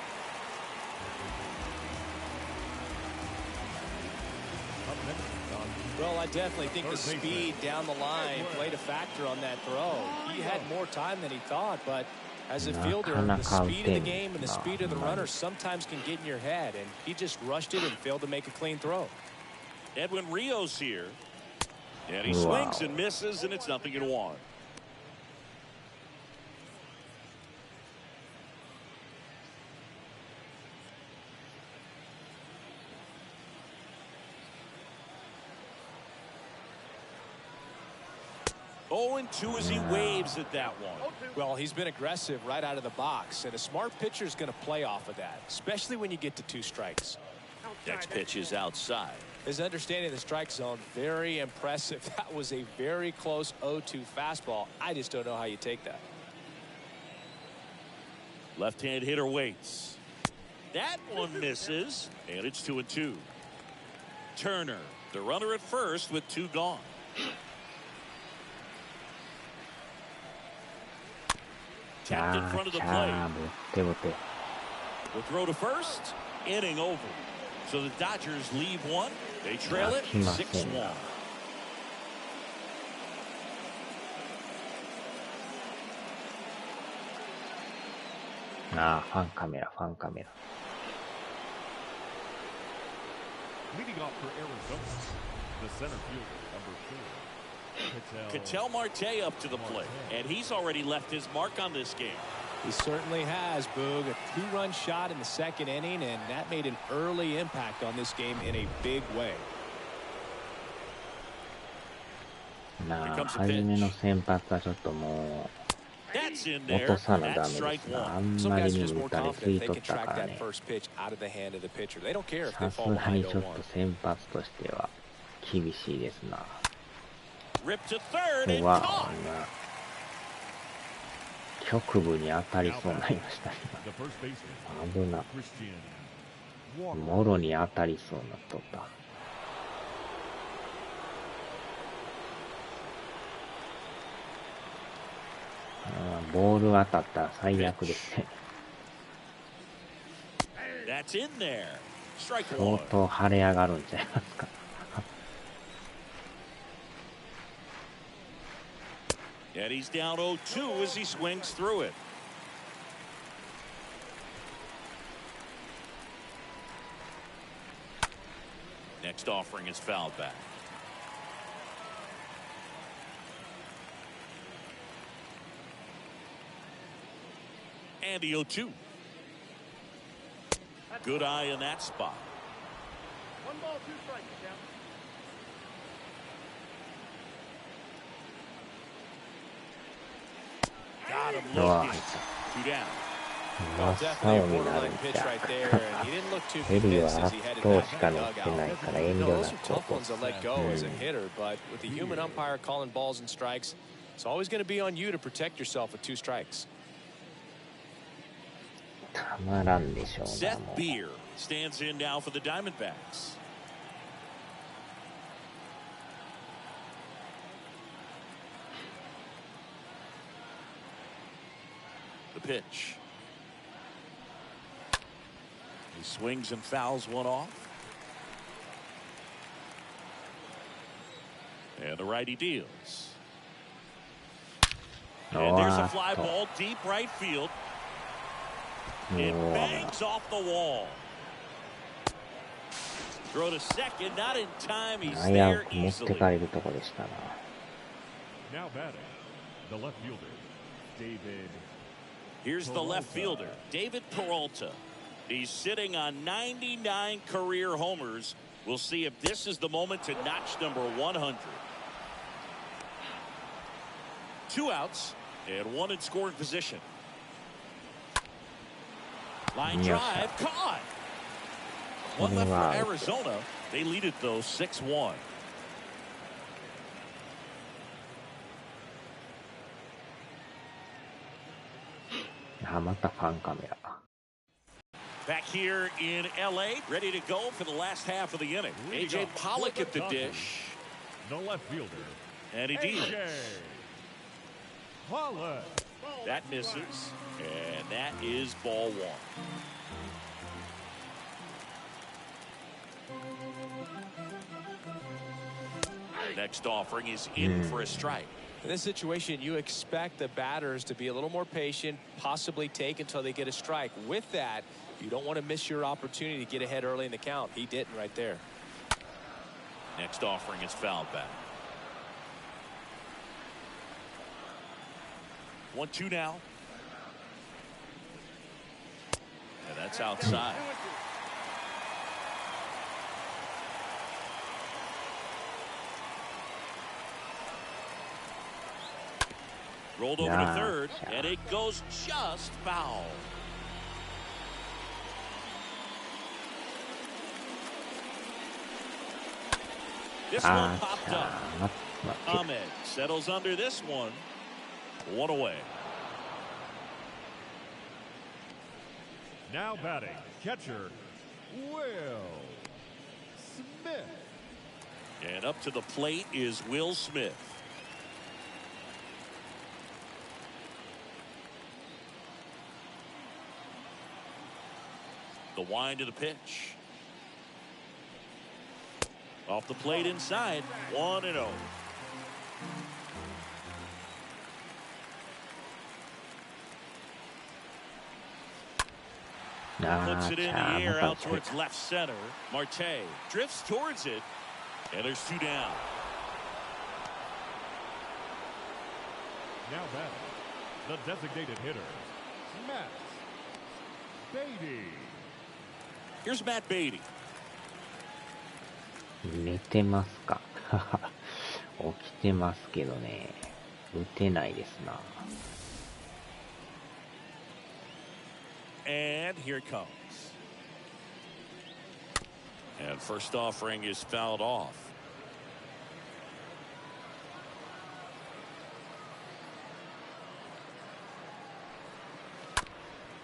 Well, I definitely think the speed down the line played a factor on that throw. He had more time than he thought, but as a fielder, the speed of the game and the speed of the runner sometimes can get in your head, and he just rushed it and failed to make a clean throw. Edwin Rios here. And he swings and misses, and it's 0-1. Oh, and 2 as he waves at that one. Well, he's been aggressive right out of the box, and a smart pitcher is going to play off of that, especially when you get to 2 strikes. Next pitch is outside. His understanding of the strike zone, very impressive. That was a very close 0-2 fastball. I just don't know how you take that. Left-hand hitter waits. That one misses, and it's 2-2. Turner, the runner at first with 2 gone. Tapped in front of the plate. The throw to first, inning over. So the Dodgers leave 1. They trail it 6-1. Fan camera. leading off for Arizona, the center fielder, number 4. Ketel Marte up to the plate, and he's already left his mark on this game. He certainly has, Boog. A 2-run shot in the 2nd inning, and that made an early impact on this game in a big way. 初めの先発はちょっともう落とさなダメですな。あんまりにも打たれすぎとったからね。さすがにちょっと先発としては厳しいですな。うわ、局部に当たりそうになりましたね。危な。もろに当たりそうになっとった。ボール当たったら最悪ですね。相当腫れ上がるんちゃいますか。And he's down 0-2 as he swings through it. Next offering is fouled back. And the 0-2. Good eye in that spot. 1 ball, 2 strikes, down. Got him looking. 2 down. 真っ青になるんちゃう。ヘリは圧倒しか乗ってないから遠慮なく落とす。With the human umpire calling balls and strikes, it's always going to be on you to protect yourself with 2 strikes. たまらんでしょうな。Seth Beer stands in now for the Diamondbacks. The pitch. He swings and fouls one off. And the righty deals. And there's a fly ball deep right field. It bangs off the wall. Throw to second, not in time. He's there easily. Now batting, the left fielder, David. Here's the left fielder, David Peralta. He's sitting on 99 career homers. We'll see if this is the moment to notch number 100. 2 outs and 1 in scoring position. Line drive caught. 1 left for Arizona. They lead it though 6-1. Back here in LA, ready to go for the last half of the inning. AJ Pollock at the dish. The left fielder. And he deals. Pollock. That misses. And that is ball 1. Next offering is in for a strike. In this situation, you expect the batters to be a little more patient, possibly take until they get a strike. With that, you don't want to miss your opportunity to get ahead early in the count. He didn't right there. Next offering is fouled back. 1-2 now. And that's outside. Rolled over to third, and it goes just foul. This one popped up. Ahmed settles under this one. 1 away. Now batting, catcher, Will Smith. And up to the plate is Will Smith. The wind of the pitch. Off the plate inside. 1-0. Puts it in the air out towards left center. Marte drifts towards it. And there's 2 down. Now batting, the designated hitter, Matt Beatty. Here's Matt Beatty. 寝てますか起きてますけどね。打てないですな。And here it comes. And first offering is fouled off.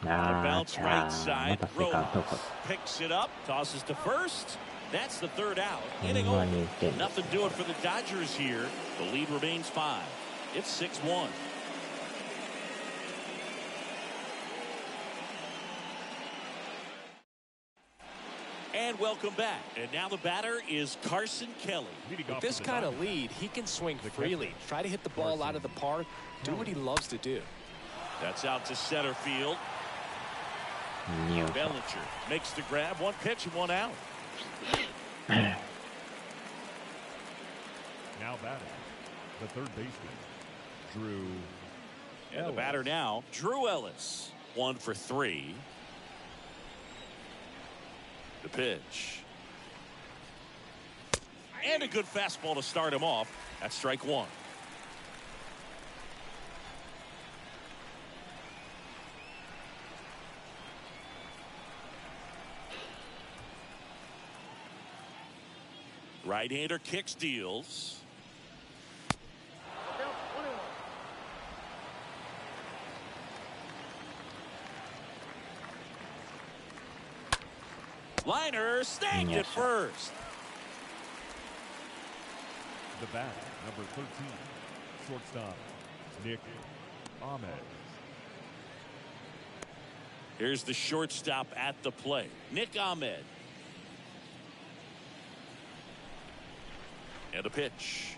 Bounce right side. Rojas picks it up, tosses to first. That's the 3rd out. Inning over. Nothing doing for the Dodgers here. The lead remains 5. It's 6-1. And welcome back. And now the batter is Carson Kelly. With this kind of lead, he can swing freely. Try to hit the ball out of the park. Do what he loves to do. That's out to center field. Bellinger makes the grab. 1 pitch and 1 out. Now batting, the third baseman, Drew. And the batter now, Drew Ellis. 1 for 3. The pitch. And a good fastball to start him off. That's strike 1. Right-hander kicks, deals. Liner snagged at first. The bat, number 13, shortstop, Nick Ahmed. Here's the shortstop at the plate, Nick Ahmed. And a pitch.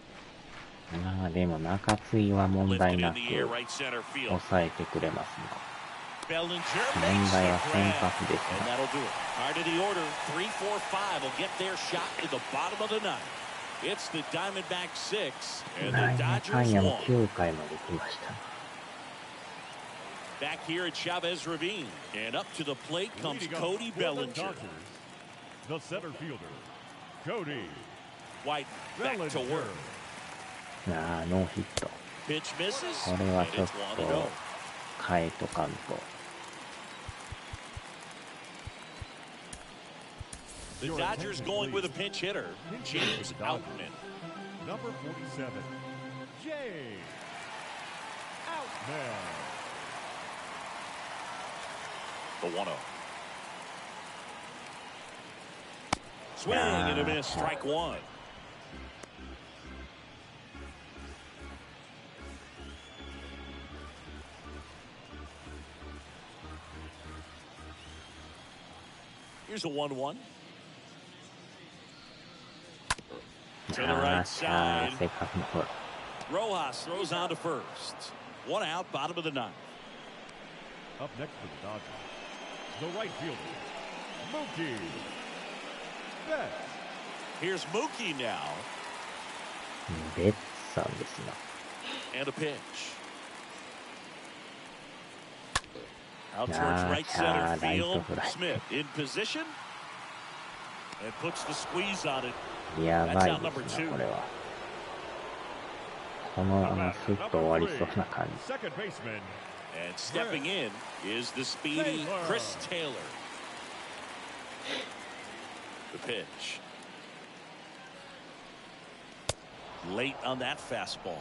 まあでも中継ぎは問題 Lifted な in く the air, right center field. 抑えてくれますね。 Bellinger 問 makes 題 the は先 grab. 発です And が。 that'll do it. Hard to the order. 3, 4, 5 will get their shot in the bottom of the ninth. It's the Diamondbacks 6 and な the んやか Dodgers んやも 1. 9回まで来ました。 Back here at Chavez Ravine. And up to the plate comes Leading up Cody for the Bellinger. Dodgers, the center fielder, Cody White back to Bellinger. work. ああ、ノーヒット。 Pitch misses. これ And はちょっ it's 1 と and 0. 変えとかんと。The Dodgers going with a pinch hitter, James Outman. Number 47, Jay Outman. The 1-0. Swing and a miss, strike one. Here's a 1-1. To the あ right あ、さあ、 side. セカンドゴロ。 Rojas throws on to first. 1 out, bottom of the ninth. Up next for the Dodgers, the right fielder, Mookie Betts. Here's Mookie now. ベッツさんですな。 And a pitch. Out towards Ah, right center ah, right field. to right. Smith in position. And puts the squeeze on it. やば That's い out で number すな、 2. これは。このままスッと終わりそうな感じ。 Second baseman, And stepping in is the speedy Chris Taylor. The pitch. Late on that fastball.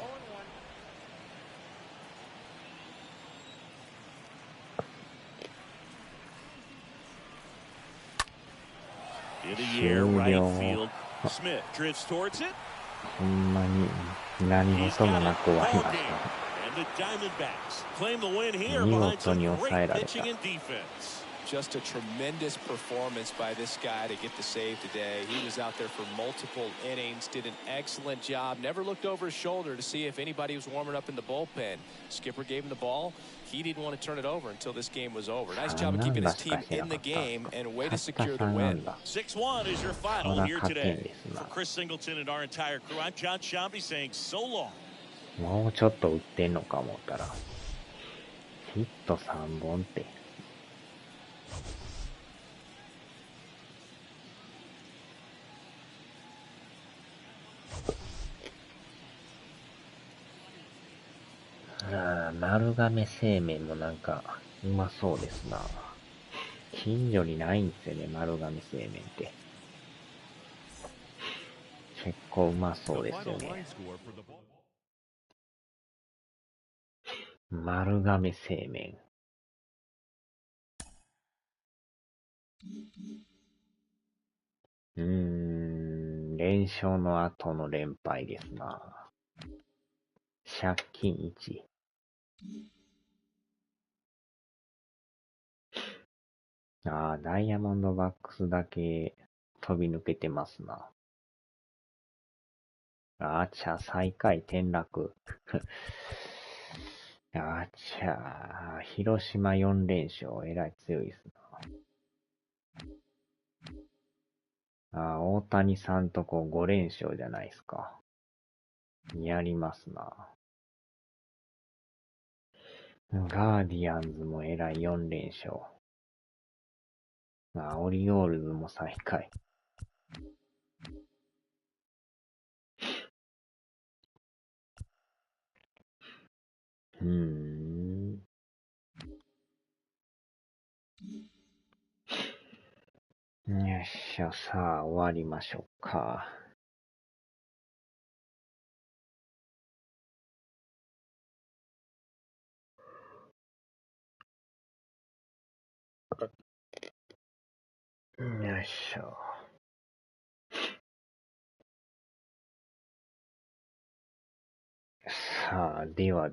In the air, right field. Smith drifts towards it. ほんまに何 He's 事も got な it く終わり ball まし game. た。 And the Diamondbacks claim the win here 見 behind 事 some に抑え great られ pitching た。 and defense. Just a tremendous performance by this guy to get the save today. He was out there for multiple innings, did an excellent job, never looked over his shoulder to see if anybody was warming up in the bullpen. Skipper gave him the ball. He didn't want to turn it over until this game was over. Nice job of keeping his team in the game and way to secure the win. 6-1 is your final here 勝てん today. ですな。 For Chris Singleton and our entire crew, I'm John Shambi saying so long. もうちょっと打ってんのか思ったら、ヒット3本って。ああ、丸亀製麺もなんかうまそうですな。近所にないんですよね、丸亀製麺って。結構うまそうですよ final ね。 line score for the ball. 丸亀製麺。連勝の後の連敗ですな。借金1。ああ、ダイヤモンドバックスだけ飛び抜けてますな。あちゃ、最下位転落。あちゃ、広島4連勝。えらい強いですな。大谷さんとこ5連勝じゃないですか。やりますな。ガーディアンズもえらい4連勝。オリオールズも最下位。よっしゃ、さあ終わりましょうか。よいしょ。さあ、では。